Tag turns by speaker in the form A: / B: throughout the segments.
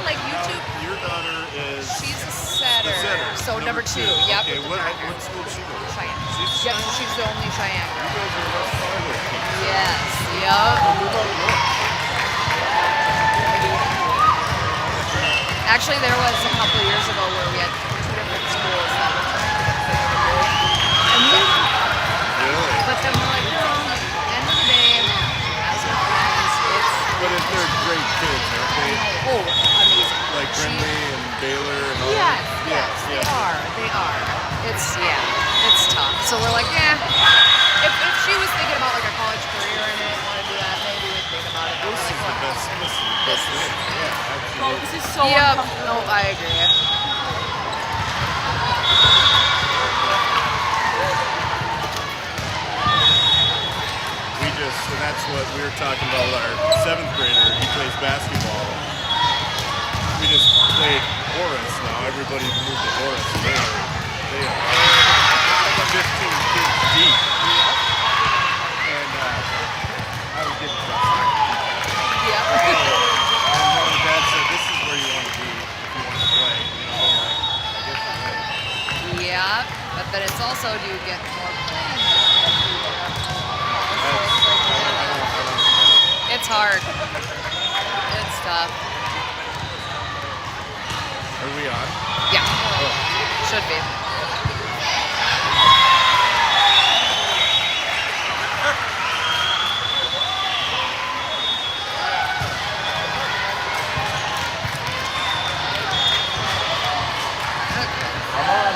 A: like YouTube.
B: Your daughter is.
A: She's a setter.
B: The setter.
A: So number two. Yep.
B: Okay. What school does she go to?
A: Cheyenne.
B: She's
A: Yep. She's the only Cheyenne
B: You
A: girl.
B: guys are West Fargo kids.
A: Yes. Yep.
B: What about North?
A: Actually, there was a couple of years ago where we had two different schools that were trying to get together. And we,
B: Really?
A: but then we're like, no, end of the day, as our friends, it's.
B: But if they're great kids, aren't they?
A: Oh, amazing.
B: Like Brindley and Baylor and all
A: Yes,
B: that?
A: yes, they are. They are. It's tough. So we're like, if she was thinking about like a college career and didn't want to do that, maybe we'd think about it.
B: This is the best. This is the best thing. Yeah, absolutely.
C: Oh, this is so
A: Yep.
C: uncomfortable.
A: No, I agree.
B: And that's what we were talking about with our 7th grader. He plays basketball. We just played Horace now. Everybody moved to Horace. They are 15 kids deep. And I was getting frustrated.
A: Yep.
B: And mom and dad said, this is where you want to be if you want to play. You know, I guess you're right.
A: Yeah, but then it's also, do you get more playing? It's hard. It's tough.
B: Are we on?
A: Yeah. Should be.
B: Come on.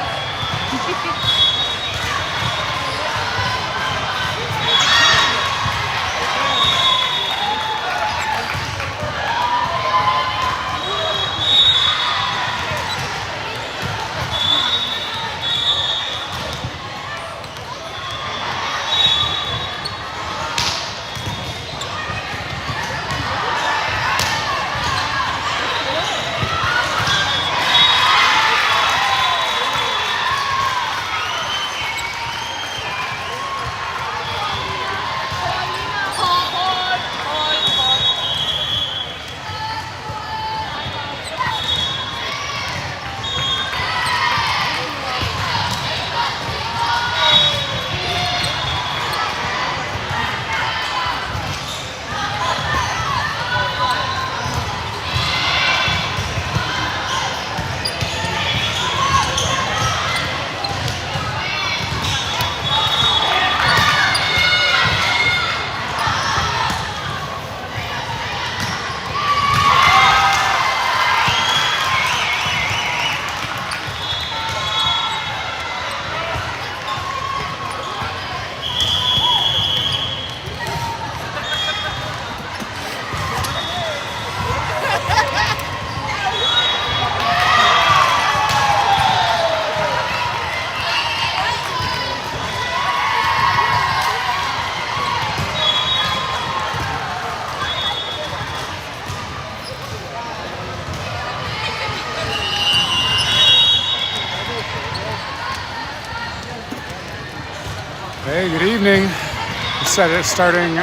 D: Hey, good evening. We said it's starting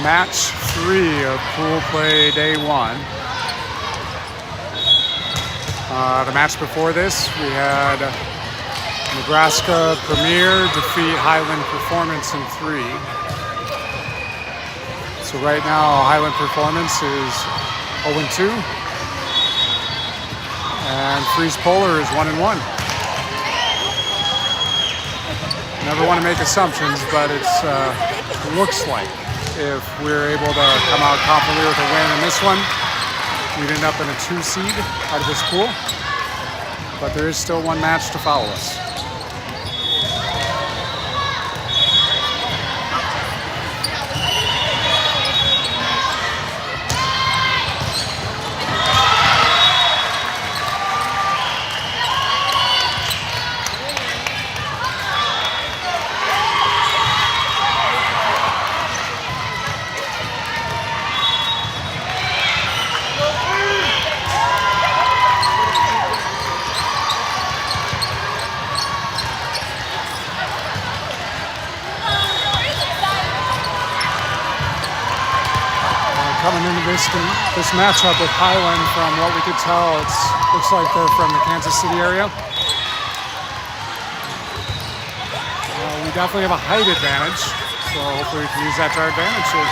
D: match 3 of pool play day 1. The match before this, we had Nebraska Premier defeat Highland Performance in 3. So right now, Highland Performance is 0-2, and Freeze Polar is 1-1. Never want to make assumptions, but it looks like if we're able to come out confidently with a win in this one, we'd end up in a 2 seed out of this pool. But there is still one match to follow us. going into this matchup with Highland. From what we could tell, it looks like they're from the Kansas City area. We definitely have a height advantage, so hopefully we can use that to our advantage here.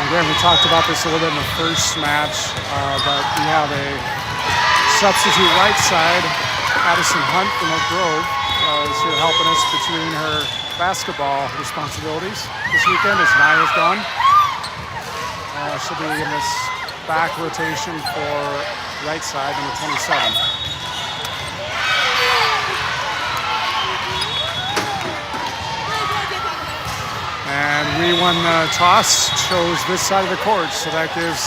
D: Again, we talked about this a little bit in the first match, but we have a substitute right side, Addison Hunt from Oak Grove, is here helping us between her basketball responsibilities this weekend as Naya's gone. She'll be in this back rotation for right side, number 27. And we won the toss, chose this side of the court, so that gives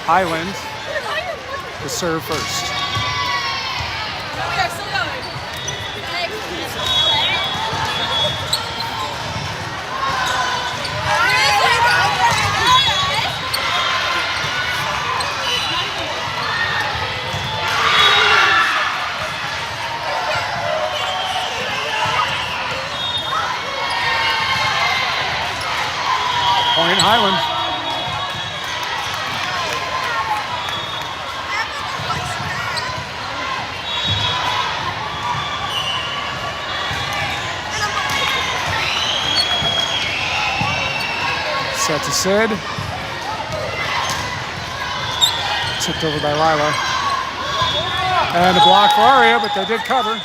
D: Highland the serve first. Point Highland. Set to Sid. Tipped over by Lila. And a block for Aria, but they did cover.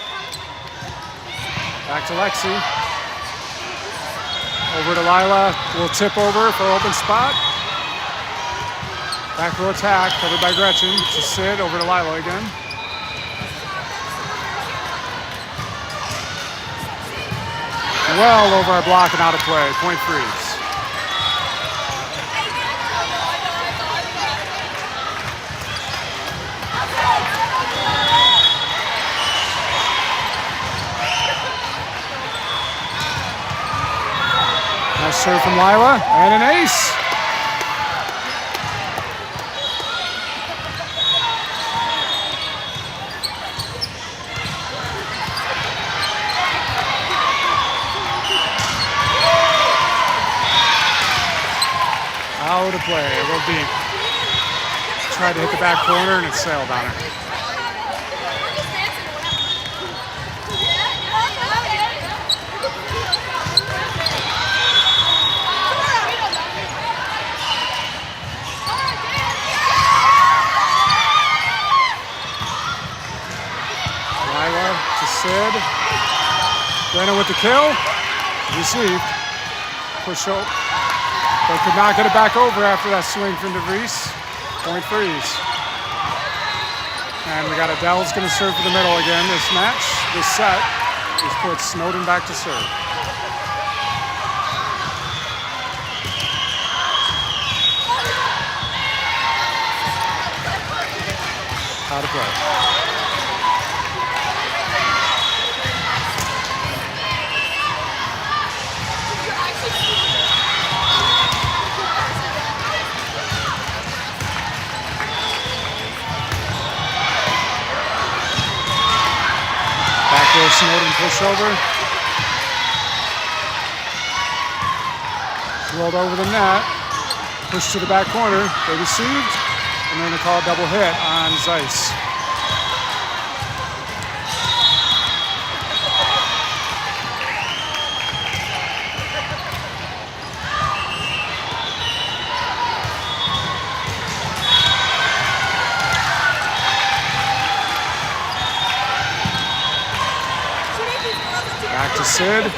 D: Back to Lexi. Over to Lila, we'll tip over for open spot. Back row attack, covered by Gretchen. To Sid, over to Lila again. Well over our block and out of play, point freeze. Nice serve from Lila, and an ace. Out of play, a little deep. Tried to hit the back corner and it sailed on her. Sid. Brenna with the kill. Received. Push up. But could not get it back over after that swing from DeVries. Point freeze. And we got Adele's going to serve for the middle again this match. This set. This puts Snowden back to serve. Out of play. Snowden push over. Rolled over the net. Pushed to the back corner. They received. And they're going to call a double hit on Zeiss. Back to Sid.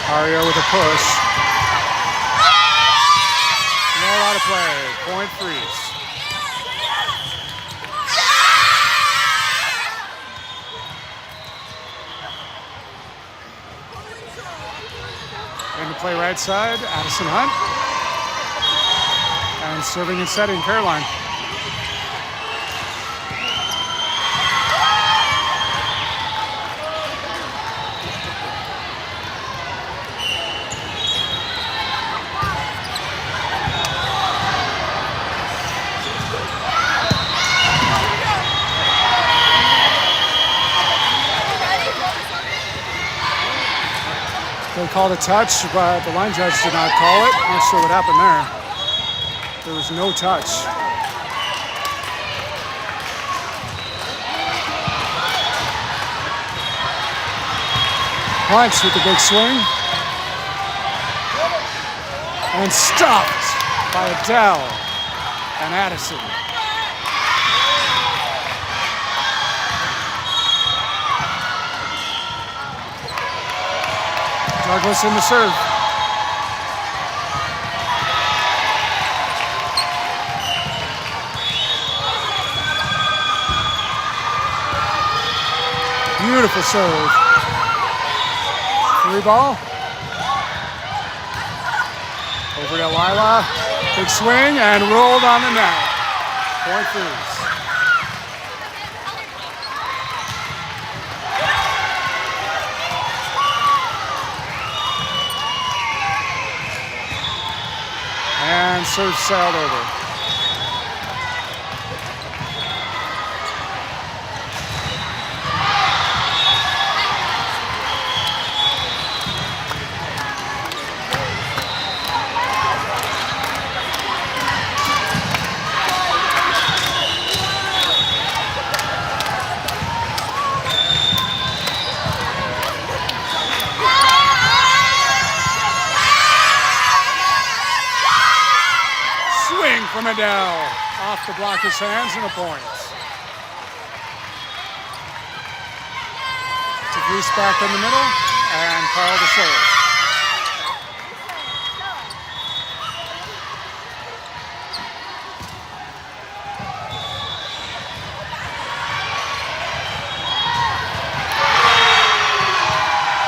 D: Aria with a push. No out of play. Point freeze. Into play right side, Addison Hunt. And serving and setting, Caroline. called a touch, but the line judge did not call it. Not sure what happened there. There was no touch. Punch with the big swing. And stopped by Adele and Addison. Douglas in the serve. Beautiful serve. 3 ball. Over to Lila. Big swing and rolled on the net. Point freeze. And serve sailed over. From Adele, off the blocker's hands and a point. DeVries back in the middle and Carl to serve.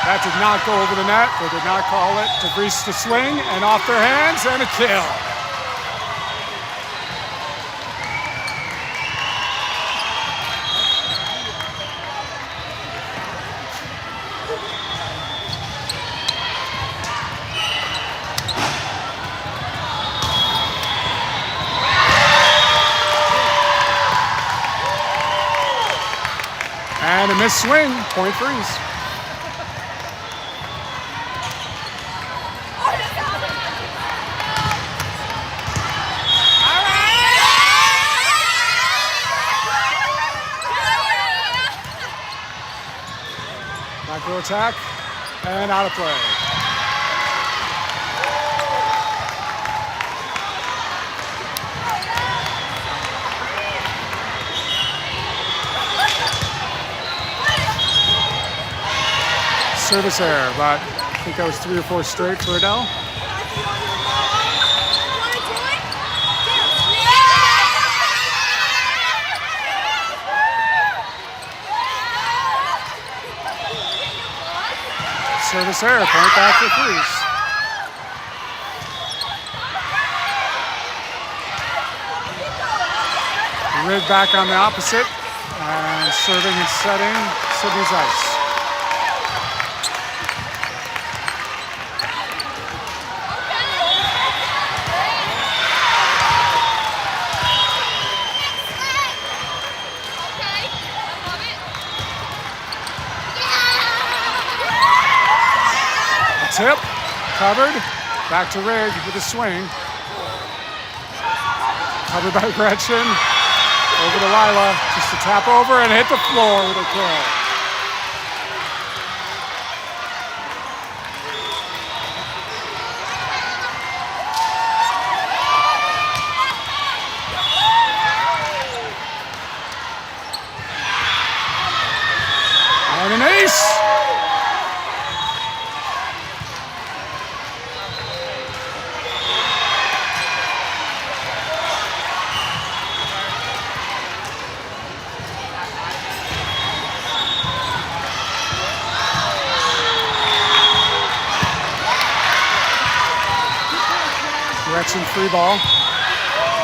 D: That did not go over the net. They did not call it. DeVries to swing and off their hands and a kill. And a missed swing, point freeze. Back row attack, and out of play. Service error, but I think that was 3 or 4 straight for Adele. Service error, point back for freeze. Rig back on the opposite, and serving and setting Sydney's ice. Tip, covered, back to Rig with a swing. Covered by Gretchen, over to Lila, just to tap over and hit the floor with a kill. And an ace! Gretchen free ball,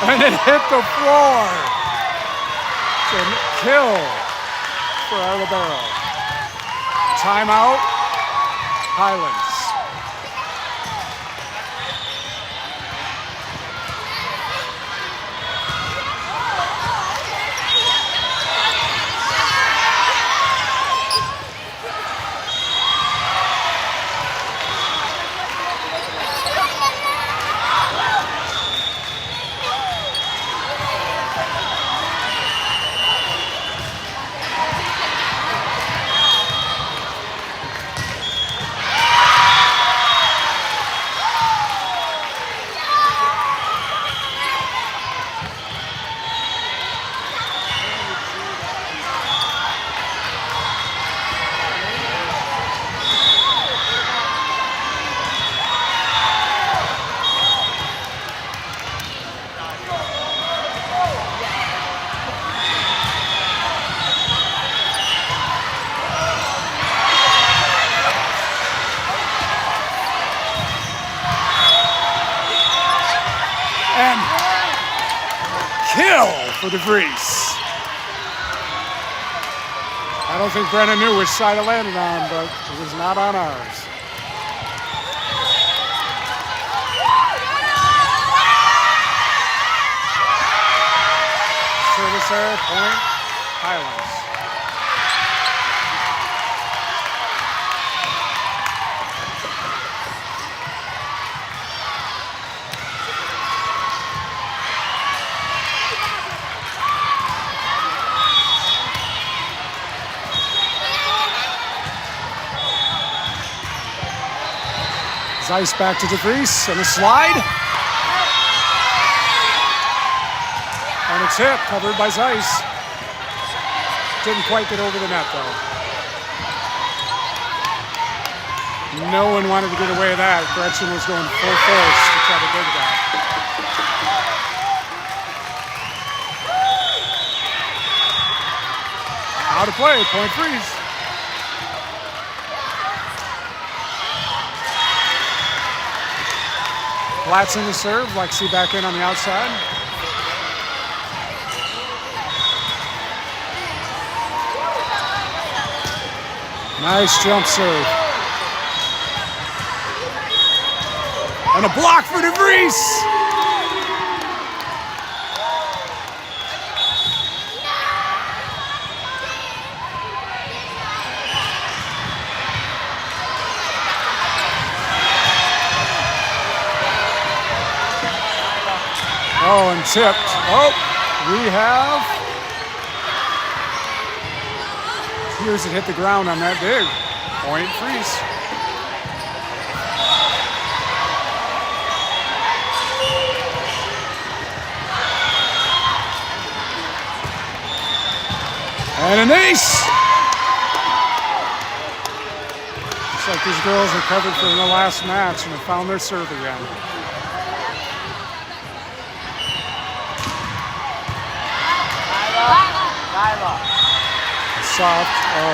D: and it hit the floor. It's a kill for Arlebaro. Timeout, Highlands. for DeVries. I don't think Brennan knew which side it landed on, but it was not on ours. Service error, point, Highlands. Zeiss back to DeVries and a slide. And it's hit, covered by Zeiss. Didn't quite get over the net though. No one wanted to get away with that. Gretchen was going full force to try to dig that. Out of play, point freeze. Flats in the serve, Lexi back in on the outside. Nice jump serve. And a block for DeVries. Oh, and tipped. Oh, we have. Here's it hit the ground on that dig. Point freeze. And an ace. Looks like these girls recovered from the last match and have found their serve again. Soft,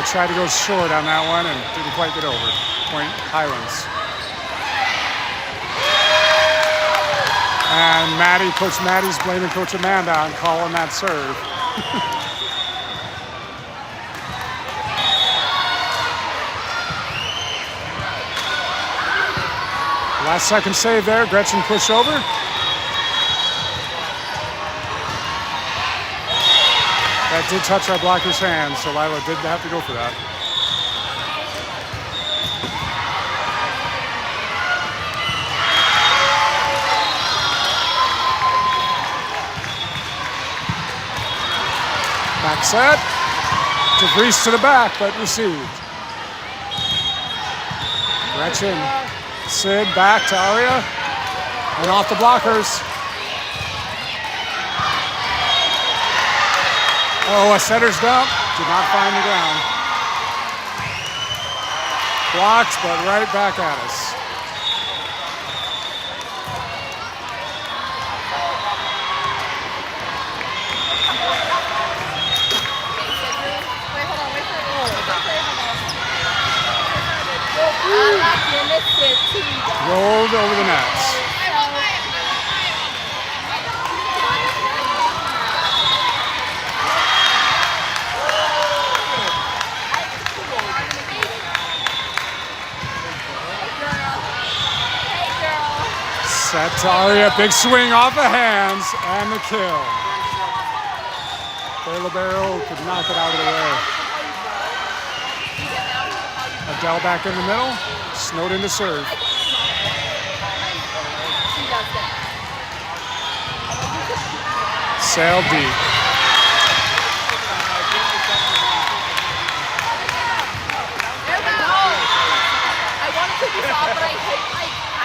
D: tried to go short on that one and didn't quite get over. Point Highlands. And Coach Maddie's blaming Coach Amanda on calling that serve. Last second save there, Gretchen push over. That did touch our blocker's hand, so Lila did have to go for that. Back set. DeVries to the back, but received. Gretchen, Sid back to Aria, and off the blockers. Oh, a setter's dump. Did not find the ground. Blocked, but right back at us. Rolled over the nets. Set to Aria, big swing off the hands, and the kill. De Libero could knock it out of the way. Adele back in the middle, Snowden to serve. Sail deep.
A: I wanted to be soft, but I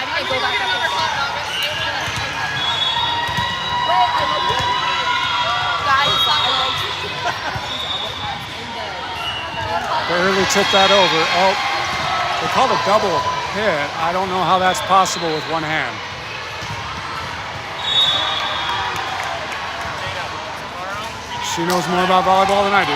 A: can't go back.
D: Barely tipped that over. Oh, they called a double hit. I don't know how that's possible with one hand. She knows more about volleyball than I do.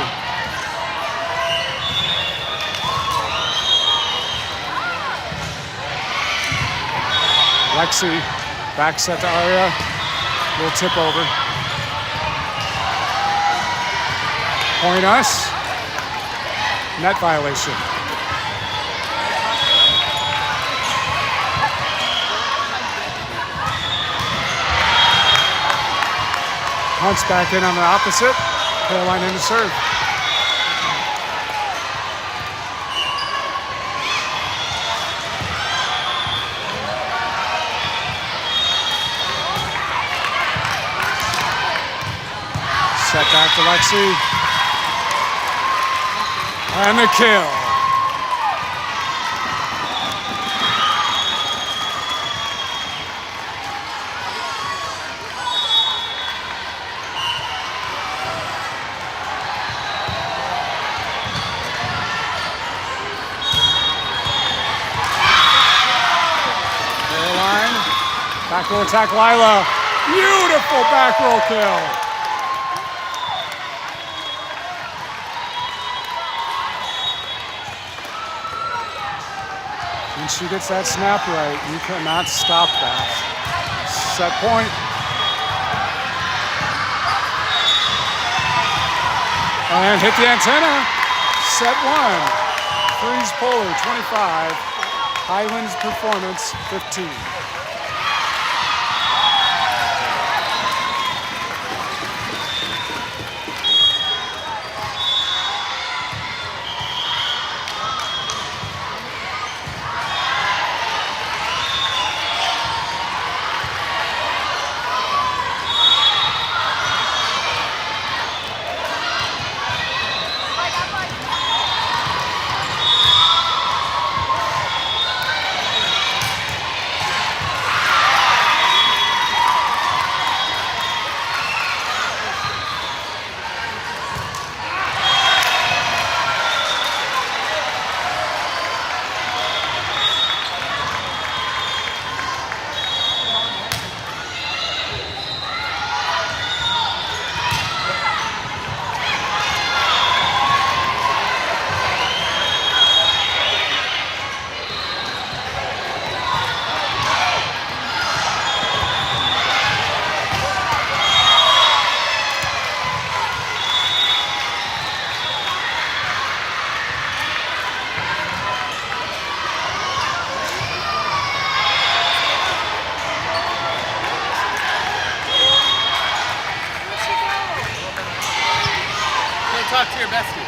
D: Lexi, back set to Aria. Little tip over. Point us. Net violation. Hunts back in on the opposite. Caroline in to serve. Set back to Lexi. And the kill. Caroline. Back row attack, Lila. Beautiful back row kill. She gets that snap right. You cannot stop that. Set point. And hit the antenna. Set one. Freeze Polar 25. Highlands Performance 15.
C: Talk to your bestie.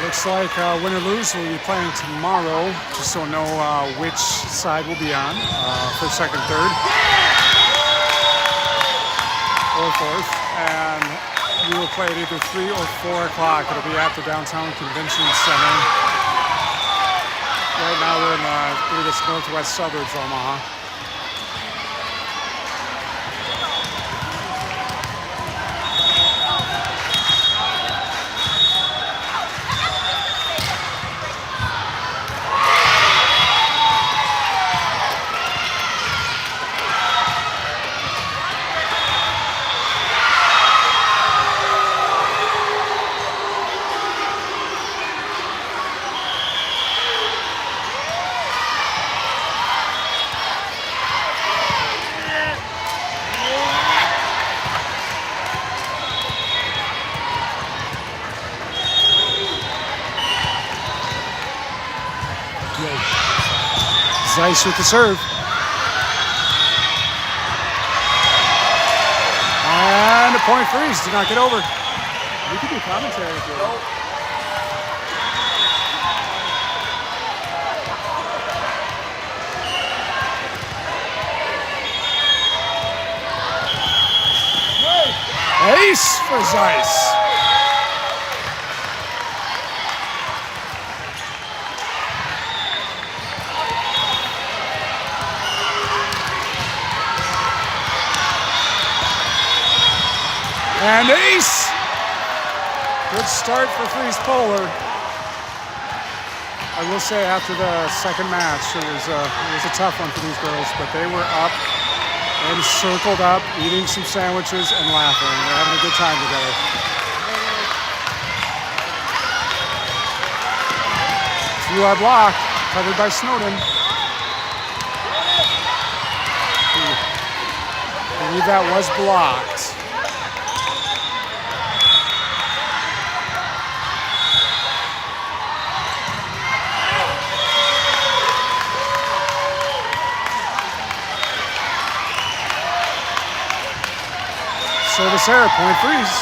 D: Looks like win or lose, we'll be playing tomorrow. Just don't know which side we'll be on, first, second, third, or fourth. And we will play at either 3 or 4 o'clock. It'll be at the Downtown Convention Center. Right now we're in the northwest suburbs of Omaha. Zeiss with the serve. And a point freeze. Did not get over. We could do commentary if you want. Ace for Zeiss. And ace! Good start for Freeze Polar. I will say after the second match, it was a tough one for these girls, but they were up and circled up, eating some sandwiches and laughing. They're having a good time together. Through our block, covered by Snowden. I believe that was blocked. Service error, point freeze.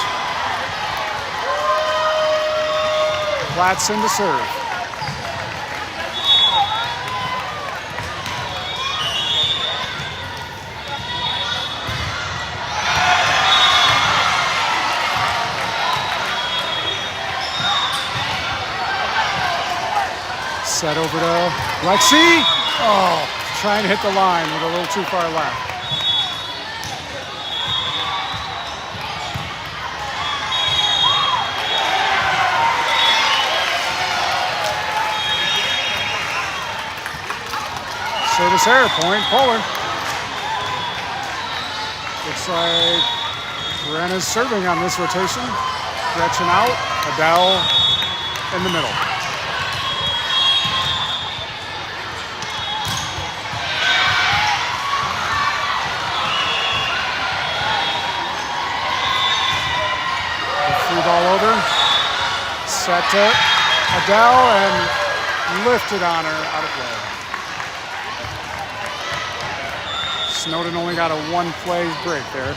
D: Platson to serve. Set over to Lexi. Oh, trying to hit the line with a little too far left. Service error, point, Polar. Looks like Brenna's serving on this rotation. Gretchen out, Adele in the middle. The free ball over. Set to Adele and lifted on her out of play. Snowden only got a one-play break there.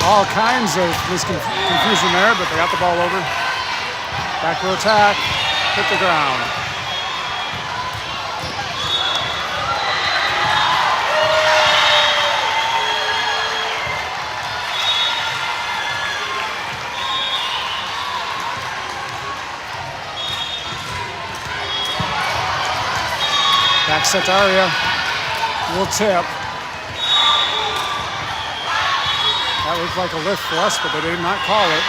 D: All kinds of confusion there, but they got the ball over. Back row attack, hit the ground. Back set to Aria. Little tip. That looked like a lift for us, but they did not call it.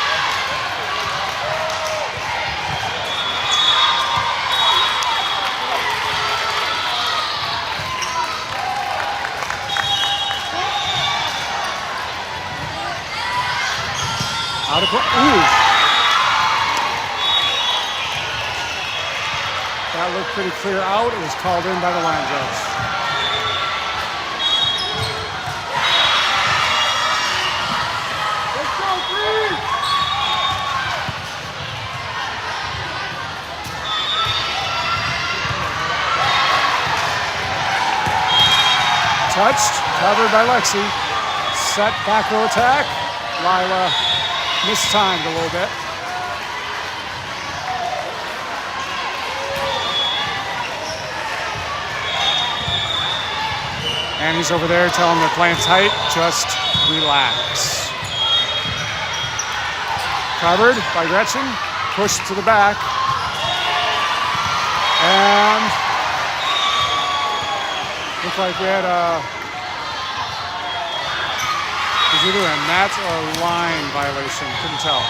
D: Out of play. Ooh. That looked pretty clear out. It was called in by the line judge. Let's go, Green! Touched, covered by Lexi. Set back row attack. Lila mistimed a little bit. And he's over there telling them they're playing tight, just relax. Covered by Gretchen, pushed to the back. And looked like we had was either a net or a line violation, couldn't tell.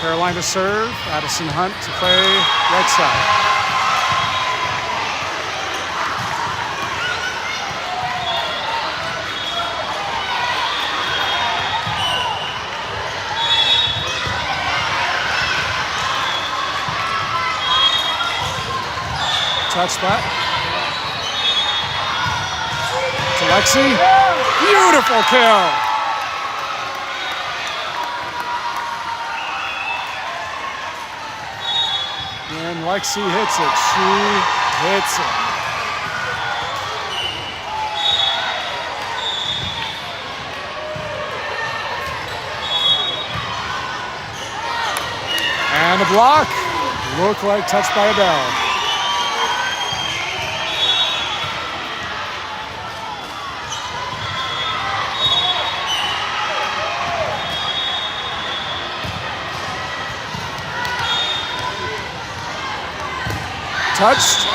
D: Caroline to serve, Addison Hunt to play right side. Touch that. To Lexi. Beautiful kill. And Lexi hits it. She hits it. And a block. Looked like touched by Adele. Touched,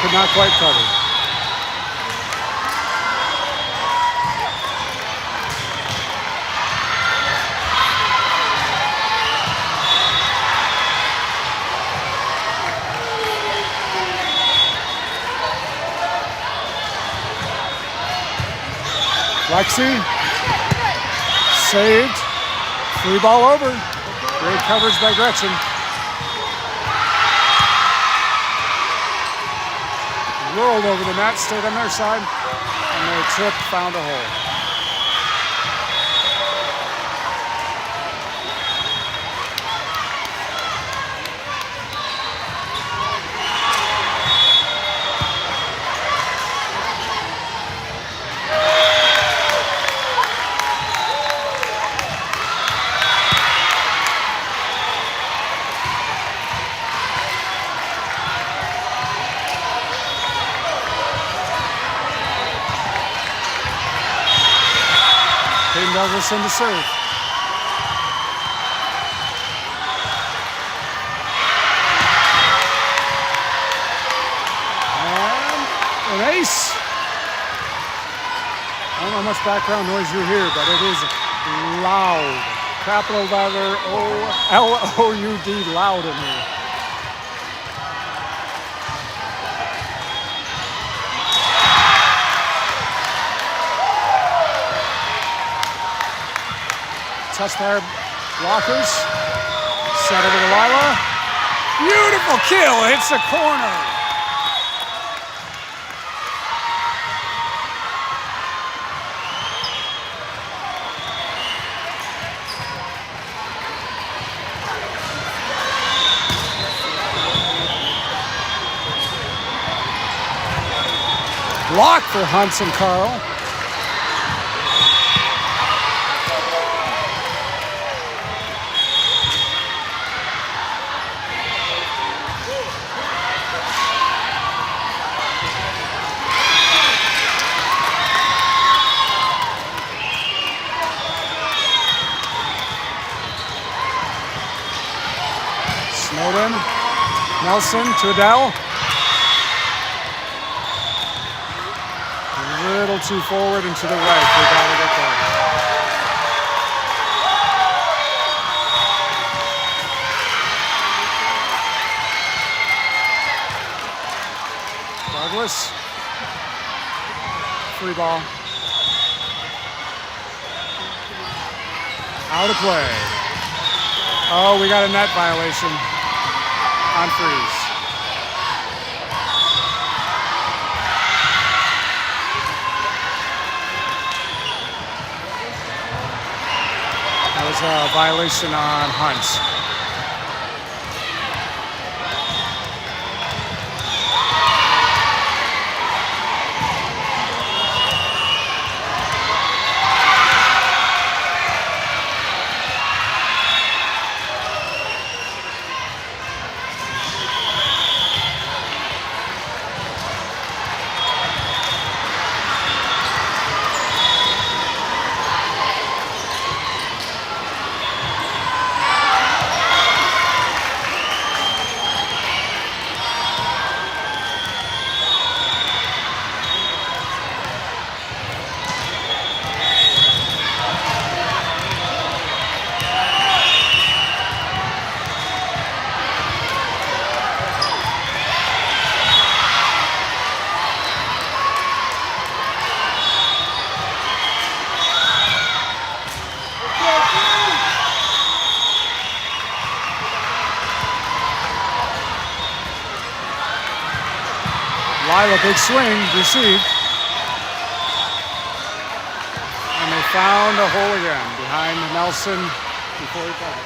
D: could not quite cover. Lexi, saved, free ball over. Great coverage by Gretchen. Rolled over the net, stayed on their side, and their trip found a hole. Douglas in to serve. And an ace. I don't know how much background noise you hear, but it is loud. Capital letter L-O-U-D, loud in here. Touch by our blockers. Set over to Lila. Beautiful kill. Hits the corner. Block for Hunts and Carl. Snowden, Nelson to Adele. A little too forward and to the right. They gotta get there. Douglas. Free ball. Out of play. Oh, we got a net violation on freeze. That was a violation on Hunt. Lila, big swing, received. And they found a hole again behind Nelson before he caught it.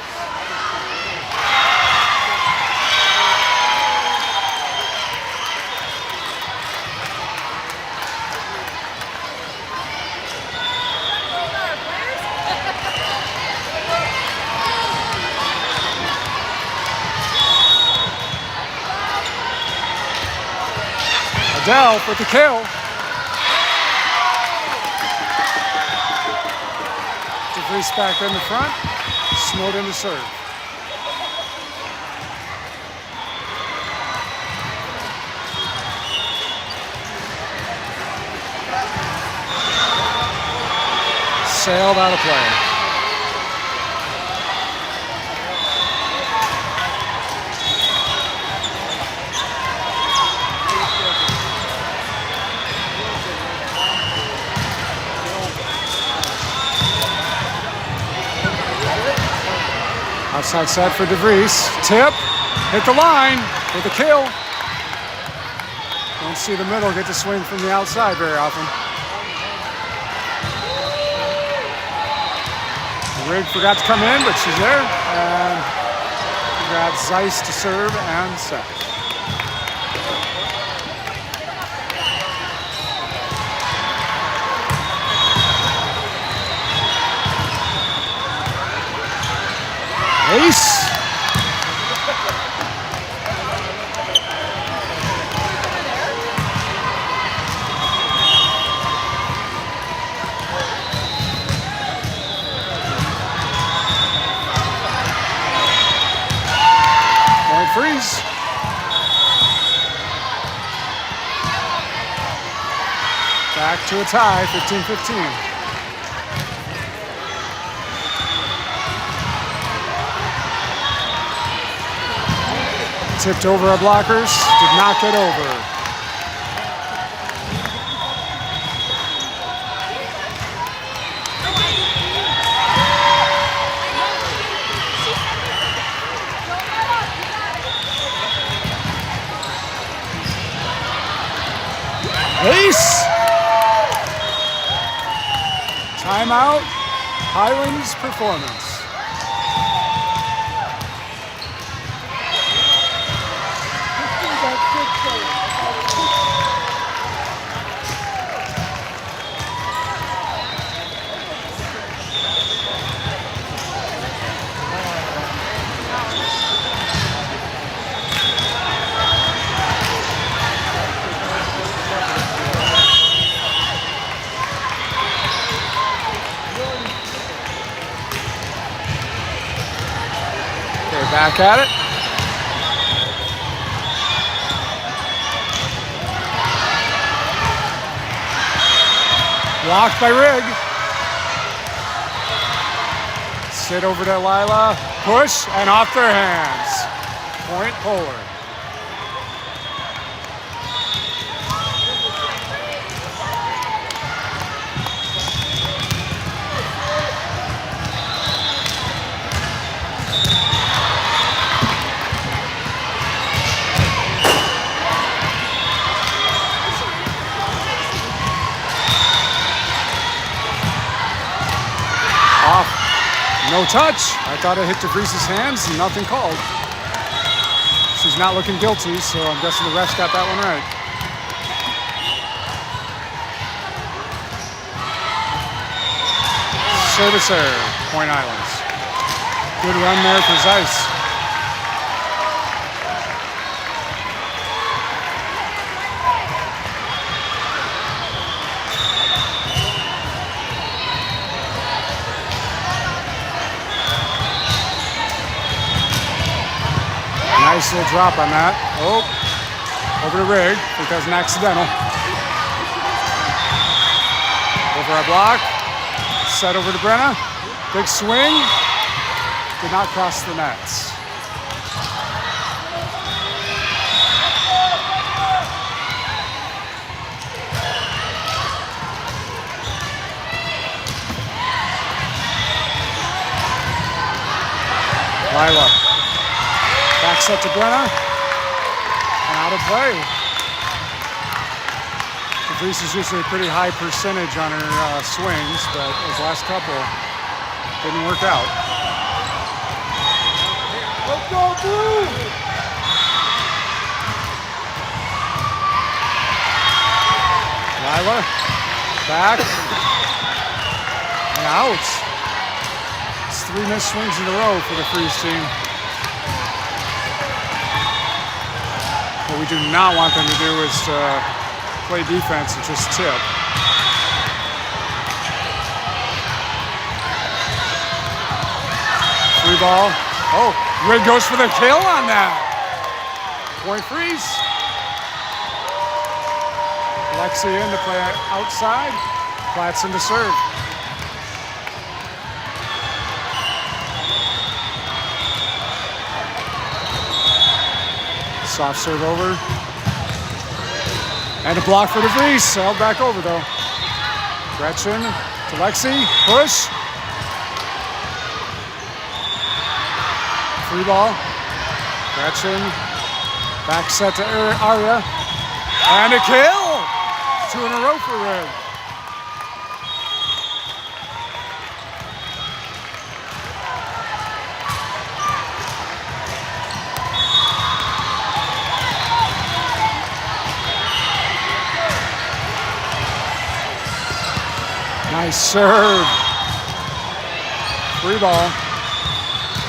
D: Delph with the kill. DeVries back in the front. Snowden to serve. Sailed out of play. Outside set for DeVries. Tip. Hit the line with a kill. Don't see the middle get to swing from the outside very often. Rigg forgot to come in, but she's there. And we got Zeiss to serve and set. Ace. Point freeze. Back to a tie, 15-15. Tipped over our blockers, did not get over. Ace! Timeout, Highlands Performance. Back at it. Blocked by Rigg. Sit over to Lila. Push and off their hands. Point Polar. No touch. I thought it hit DeVries' hands and nothing called. She's not looking guilty, so I'm guessing the refs got that one right. Service error, Point Islands. Good run there for Zeiss. Nice little drop on that. Oh, over to Rigg. I think that was an accidental. Over our block. Set over to Brenna. Big swing. Did not cross the nets. Lila. Back set to Brenna, and out of play. DeVries is usually a pretty high percentage on her swings, but those last couple didn't work out. Let's go, Blue! Lila, back, and out. It's 3 missed swings in a row for the Freeze team. What we do not want them to do is play defense and just tip. Free ball. Oh, Rig goes for the kill on that. Point freeze. Lexi in to play outside. Platson to serve. Soft serve over. And a block for DeVries. Held back over though. Gretchen to Lexi. Push. Free ball. Gretchen. Back set to Arya. And a kill. 2 in a row for Red. Nice serve. Free ball.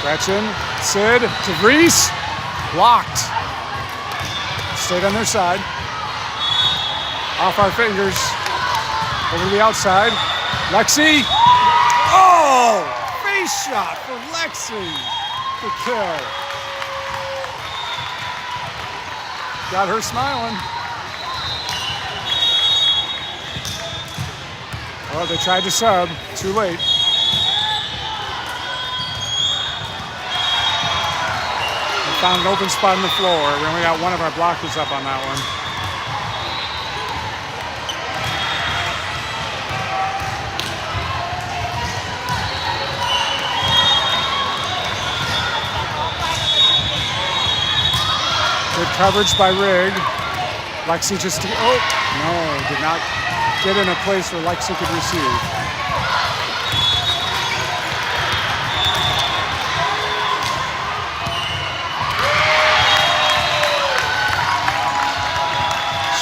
D: Gretchen, Sid, DeVries, blocked. Stayed on their side. Off our fingers. Over to the outside. Lexi. Oh! Face shot for Lexi. The kill. Got her smiling. Oh, they tried to sub. Too late. We found an open spot on the floor. We only got one of our blockers up on that one. Good coverage by Rig. Lexi just, oh, no, did not get in a place where Lexi could receive.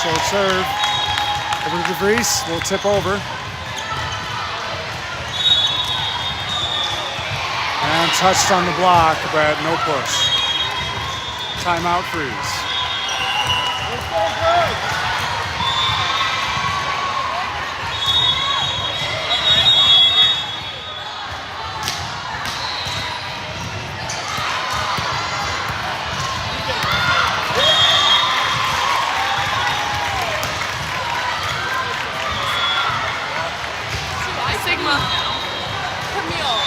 D: Short serve. Over to DeVries, will tip over. And touched on the block, but no push. Timeout Freeze.
A: Sigma. Camille.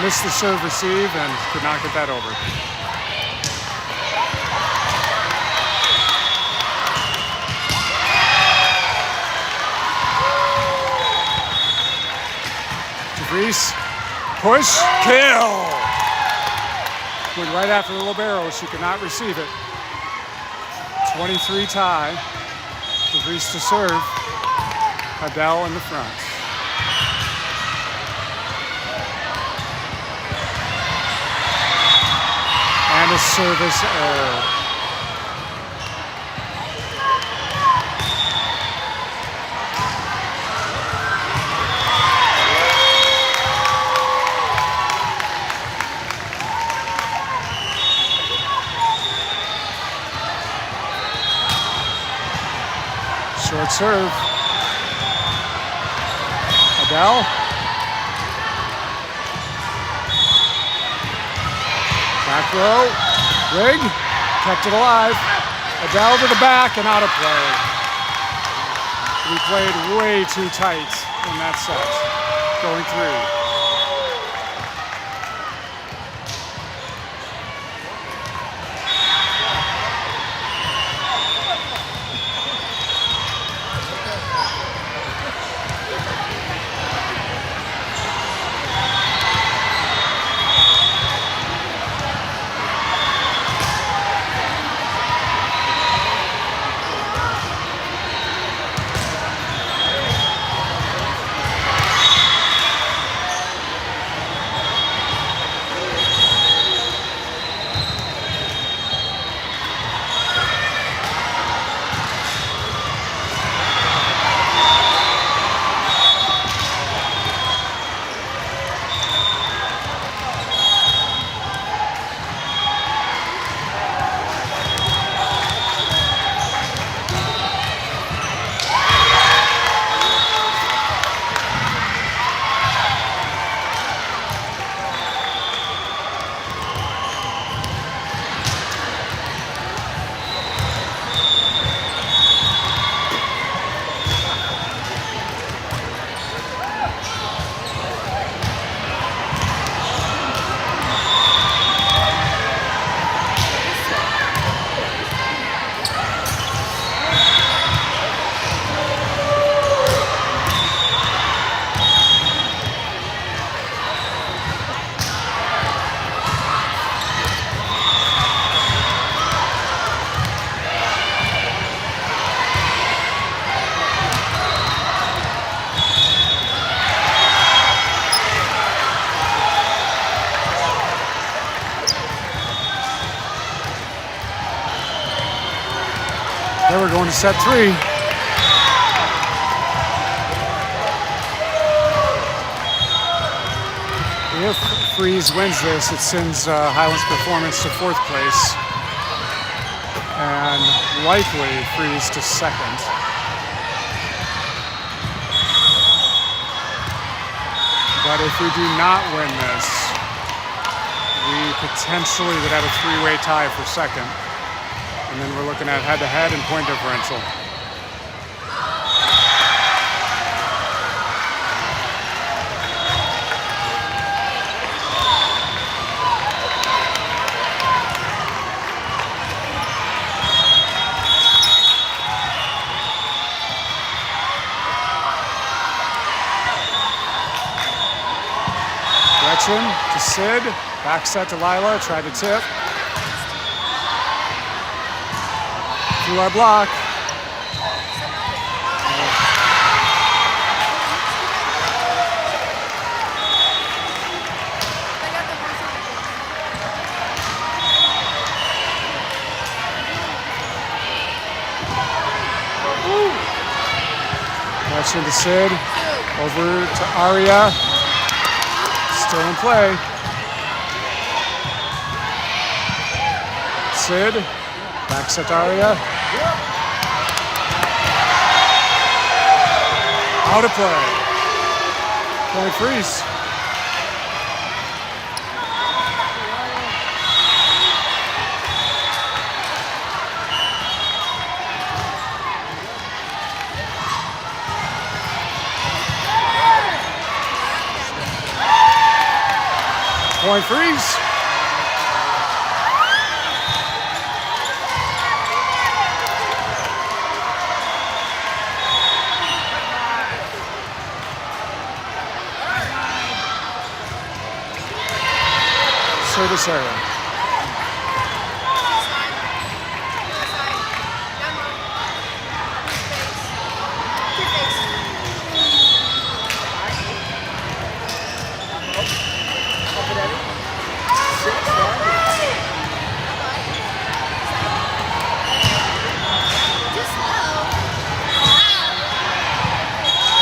D: Missed the serve receive and could not get that over. DeVries, push, kill. Went right after the libero, she could not receive it. 23 tie. DeVries to serve. Adele in the front. And a service error. Short serve. Adele. Back row, Rig, kept it alive. Adele to the back and out of play. We played way too tight in that set, going through. going to set 3. If Freeze wins this, it sends Highlands Performance to 4th place and likely Freeze to 2nd. But if we do not win this, we potentially would have a 3-way tie for 2nd. And then we're looking at head-to-head and point differential. Gretchen to Sid, back set to Lila, tried to tip. Through our block. Gretchen to Sid, over to Aria. Still in play. Sid, back set to Aria. Out of play. Point Freeze. Point Freeze. Service area.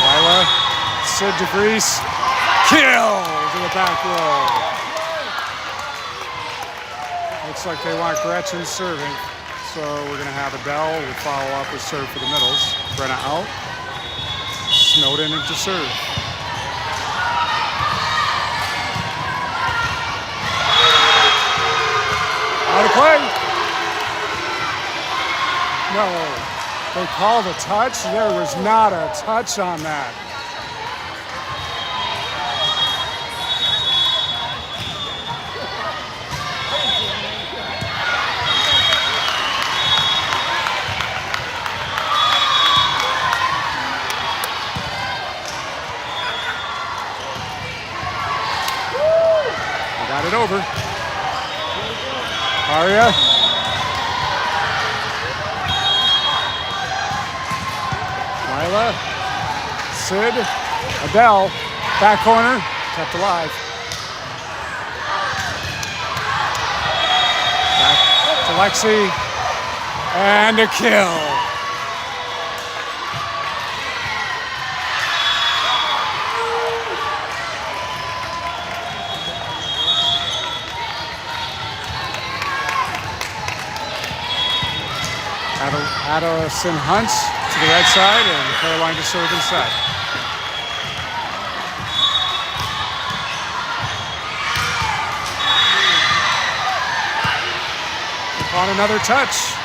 D: Lila, Sid DeVries, kill to the back row. Looks like they want Gretchen serving, so we're going to have Adele who follow up with serve for the middles. Brenna out, Snowden into serve. Out of play. No, they called a touch. There was not a touch on that. Got it over. Aria. Lila. Sid. Adele. Back corner. Kept alive. Back to Lexi. And a kill. Addison Hunt to the right side and Caroline to serve inside. On another touch.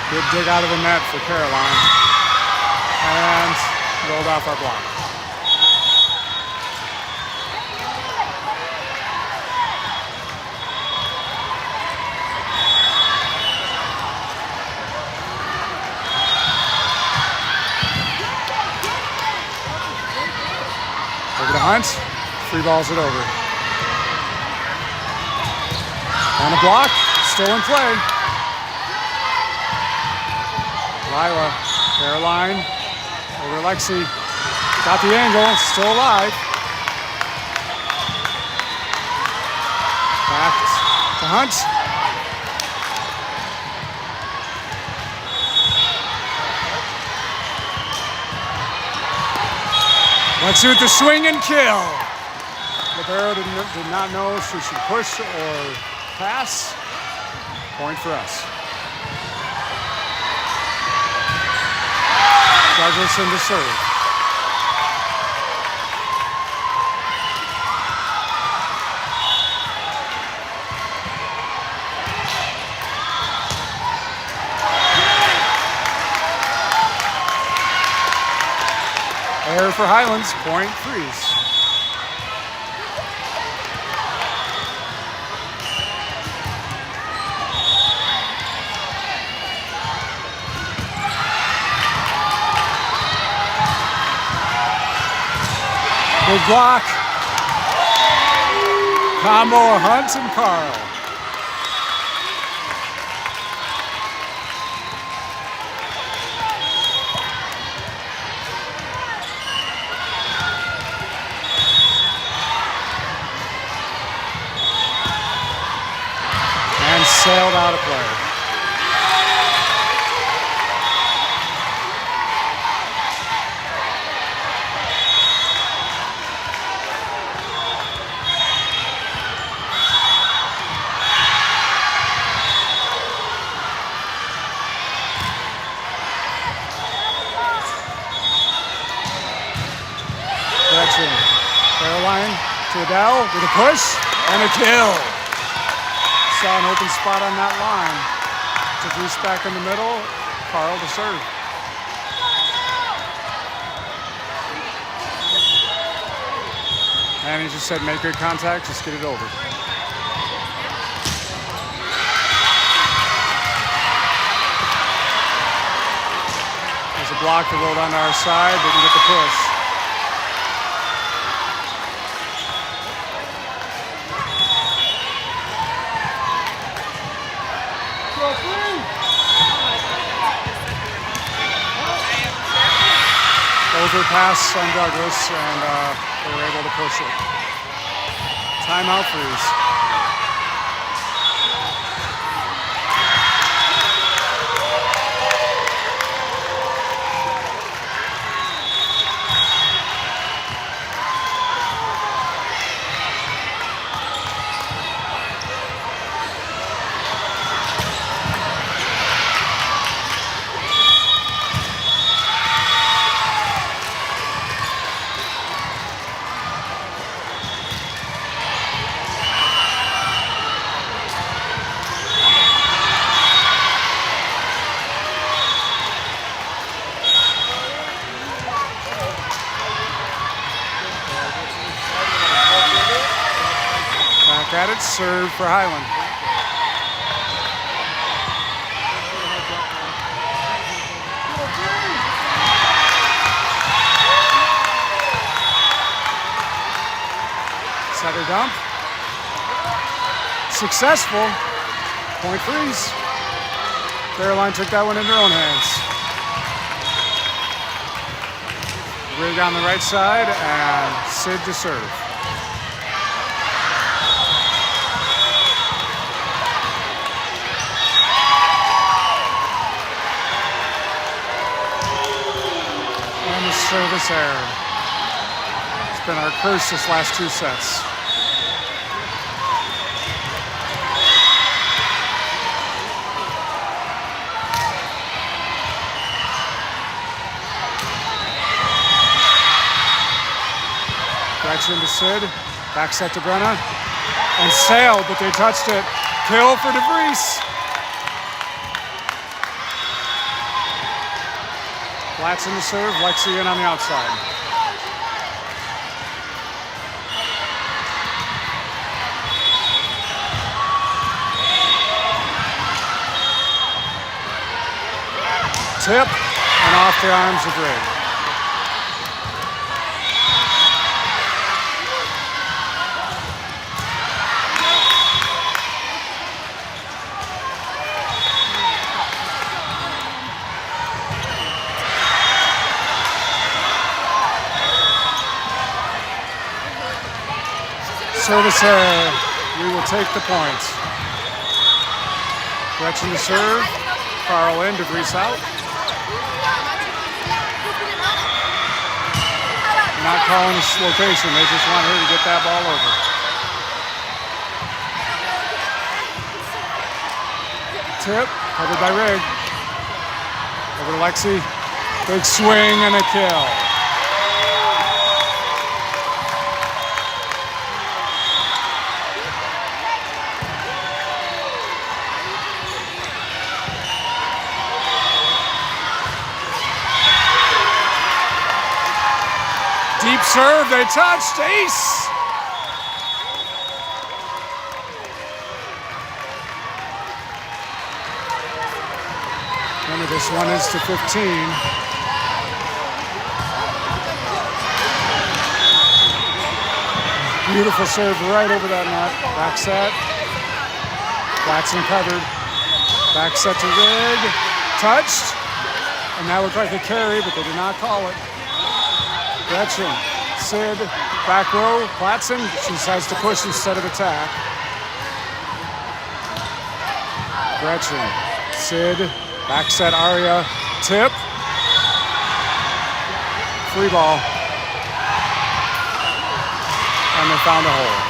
D: Good dig out of the net for Caroline. And rolled off our block. Over to Hunt. Free balls it over. And a block, still in play. Lila, Caroline, over Lexi. Got the angle, still alive. Back to Hunt. Lexi with the swing and kill. Libero did not know if she should push or pass. Point for us. Douglas in the serve. Error for Highlands, point freeze. Good block. Combo of Hunt and Carl. And sailed out of play. Caroline to Adele with a push and a kill. Saw an open spot on that line. Took Reese back in the middle. Carl to serve. And he just said, make good contact, just get it over. There's a block that rolled onto our side. Didn't get the push. Overpass on Douglas, and they were able to push it. Timeout freeze. At it, serve for Highland. Setter dump. Successful. Point freeze. Caroline took that one in her own hands. Rig on the right side and Sid to serve. Service error. It's been our curse this last two sets. Correction to Sid. Back set to Brenna. And sailed, but they touched it. Kill for DeVries. Flats in the serve, Lexi in on the outside. Tip, and off the arms of Rig. Service error. We will take the point. Gretchen to serve. Carl in, DeVries out. Not calling this location. They just want her to get that ball over. Tip, covered by Rig. Over to Lexi. Big swing and a kill. Deep serve, they touched, ace! Remember, this one is to 15. Beautiful serve right over that net. Back set. Watson covered. Back set to Rig. Touched. And that looked like a carry, but they did not call it. Gretchen, Sid, back row, Platson. She decides to push instead of attack. Gretchen, Sid, back set Aria, tip. Free ball. And they found a hole.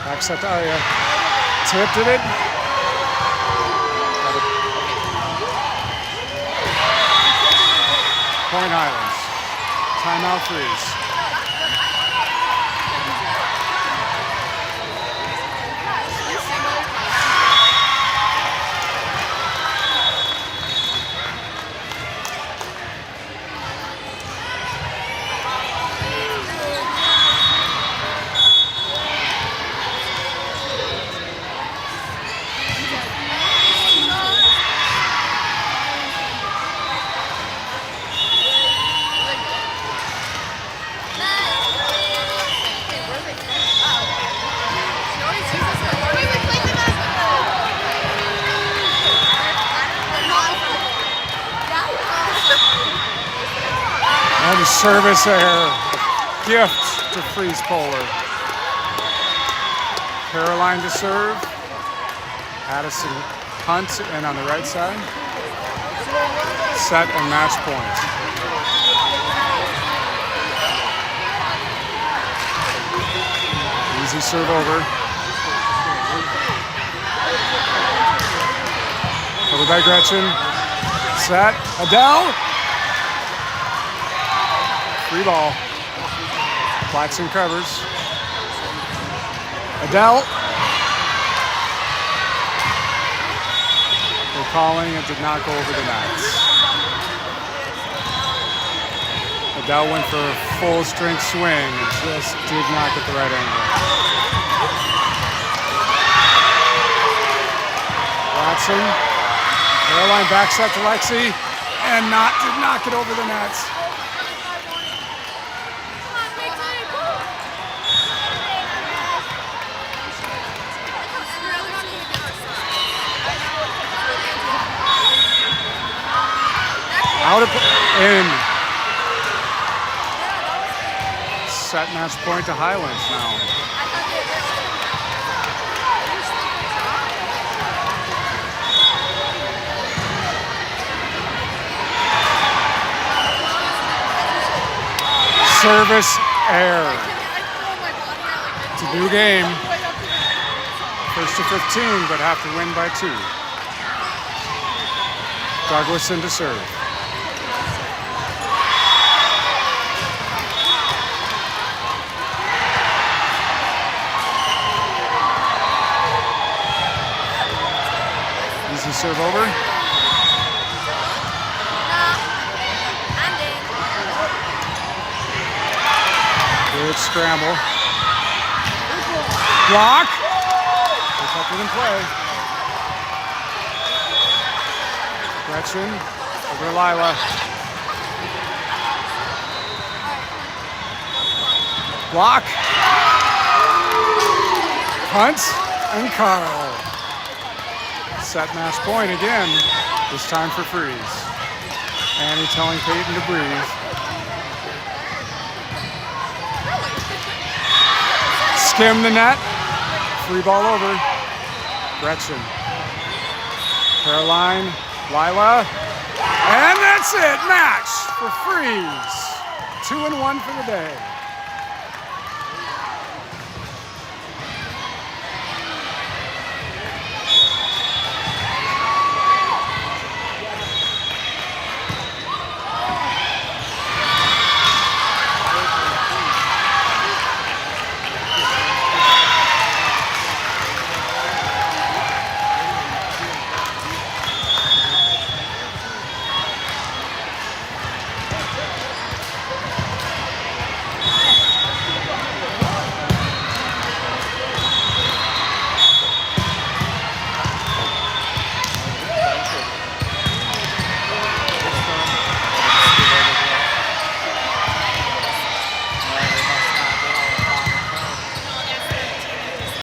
D: Back set to Aria. Tipped it. Point Highlands. Timeout freeze. And a service error. Gift to Freeze Polar. Caroline to serve. Addison Hunt in on the right side. Set and match point. Easy serve over. Covered by Gretchen. Set. Adele. Free ball. Platson covers. Adele. They're calling. It did not go over the nets. Adele went for a full strength swing and just did not get the right angle. Watson. Caroline back set to Lexi and did not get over the nets. Out of in. Set match point to Highlands now. Service error. It's a new game. First to 15, but have to win by 2. Douglas in to serve. Easy serve over. Good scramble. Block. They kept it in play. Gretchen over to Lila. Block. Hunt and Carl. Set match point again. This time for Freeze. Annie telling Peyton to breathe. Skim the net. Free ball over. Gretchen. Caroline. Lila. And that's it. Match for Freeze. 2-1 for the day.